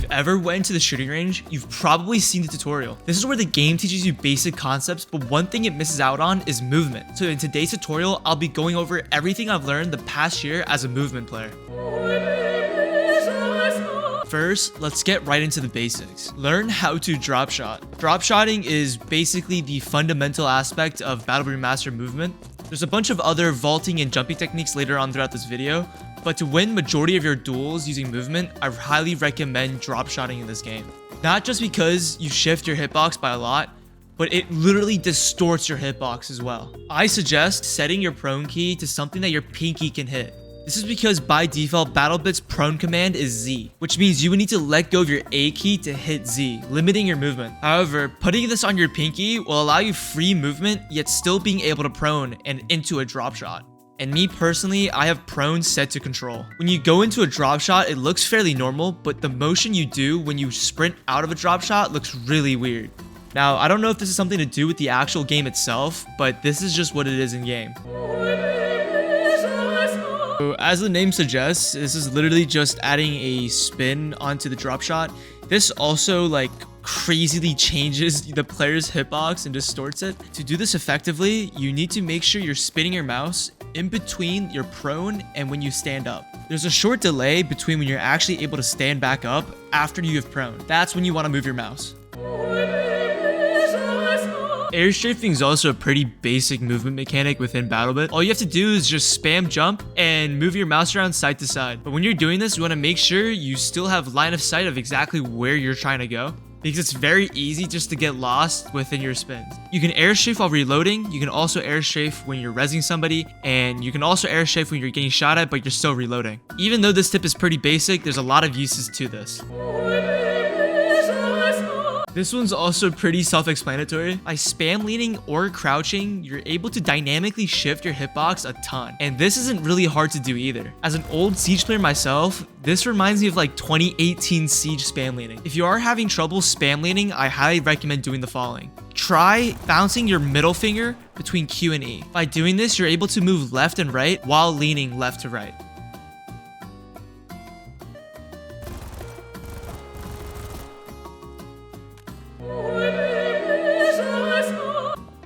you've ever went to the shooting range, you've probably seen the tutorial. This is where the game teaches you basic concepts, but one thing it misses out on is movement. So in today's tutorial, I'll be going over everything I've learned the past year as a movement player. First, let's get right into the basics. Learn how to drop shot. Drop shotting is basically the fundamental aspect of BattleBit Remastered movement. There's a bunch of other vaulting and jumping techniques later on throughout this video, but to win majority of your duels using movement, I highly recommend drop shotting in this game. Not just because you shift your hitbox by a lot, but it literally distorts your hitbox as well. I suggest setting your prone key to something that your pinky can hit. This is because by default, BattleBit's prone command is Z, which means you would need to let go of your A key to hit Z, limiting your movement. However, putting this on your pinky will allow you free movement, yet still being able to prone and into a drop shot. And me personally, I have prone set to control. When you go into a drop shot, it looks fairly normal, but the motion you do when you sprint out of a drop shot looks really weird. Now, I don't know if this is something to do with the actual game itself, but this is just what it is in game. So as the name suggests, this is literally just adding a spin onto the drop shot. This also crazily changes the player's hitbox and distorts it. To do this effectively, you need to make sure you're spinning your mouse in between your prone and when you stand up. There's a short delay between when you're actually able to stand back up after you have prone. That's when you want to move your mouse. Air strafing is also a pretty basic movement mechanic within BattleBit. All you have to do is just spam jump and move your mouse around side to side. But when you're doing this, you want to make sure you still have line of sight of exactly where you're trying to go, because it's very easy just to get lost within your spins. You can air strafe while reloading. You can also air strafe when you're rezzing somebody, and you can also air strafe when you're getting shot at but you're still reloading. Even though this tip is pretty basic, there's a lot of uses to this. This one's also pretty self-explanatory. By spam leaning or crouching, you're able to dynamically shift your hitbox a ton. And this isn't really hard to do either. As an old Siege player myself, this reminds me of 2018 Siege spam leaning. If you are having trouble spam leaning, I highly recommend doing the following. Try bouncing your middle finger between Q and E. By doing this, you're able to move left and right while leaning left to right.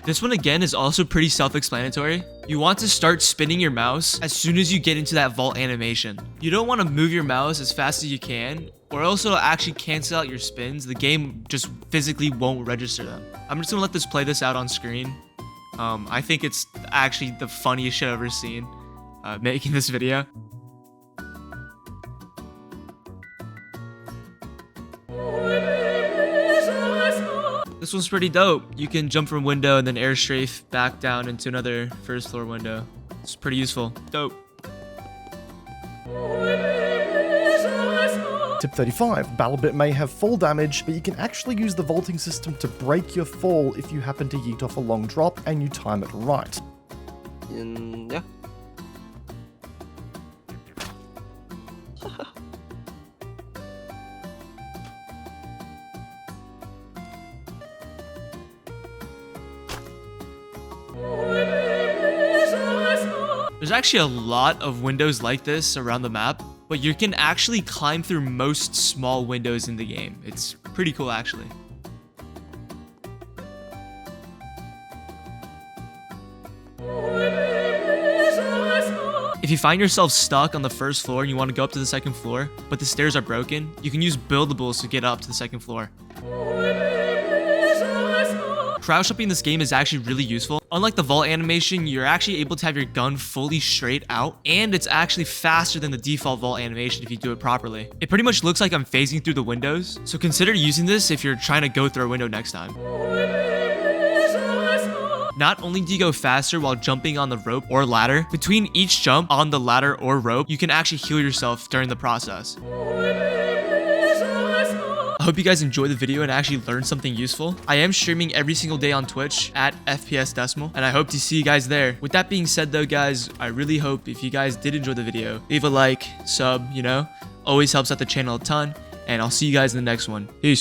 This one again is also pretty self-explanatory. You want to start spinning your mouse as soon as you get into that vault animation. You don't want to move your mouse as fast as you can, or else it'll actually cancel out your spins. The game just physically won't register them. I'm just gonna let this play this out on screen. I think it's actually the funniest shit I've ever seen making this video. This one's pretty dope. You can jump from window and then air strafe back down into another first floor window. It's pretty useful. Dope. Tip 35. BattleBit may have fall damage, but you can actually use the vaulting system to break your fall if you happen to yeet off a long drop and you time it right. Yeah. There's actually a lot of windows like this around the map, but you can actually climb through most small windows in the game. It's pretty cool actually. If you find yourself stuck on the first floor and you want to go up to the second floor, but the stairs are broken, you can use buildables to get up to the second floor. Crouch jumping in this game is actually really useful. Unlike the vault animation, you're actually able to have your gun fully straight out, and it's actually faster than the default vault animation if you do it properly. It pretty much looks like I'm phasing through the windows, so consider using this if you're trying to go through a window next time. Not only do you go faster while jumping on the rope or ladder, between each jump on the ladder or rope, you can actually heal yourself during the process. I hope you guys enjoyed the video and actually learned something useful. I am streaming every single day on Twitch at FPS Decimal, and I hope to see you guys there. With that being said though, guys, I really hope if you guys did enjoy the video, leave a like, sub, always helps out the channel a ton, and I'll see you guys in the next one. Peace.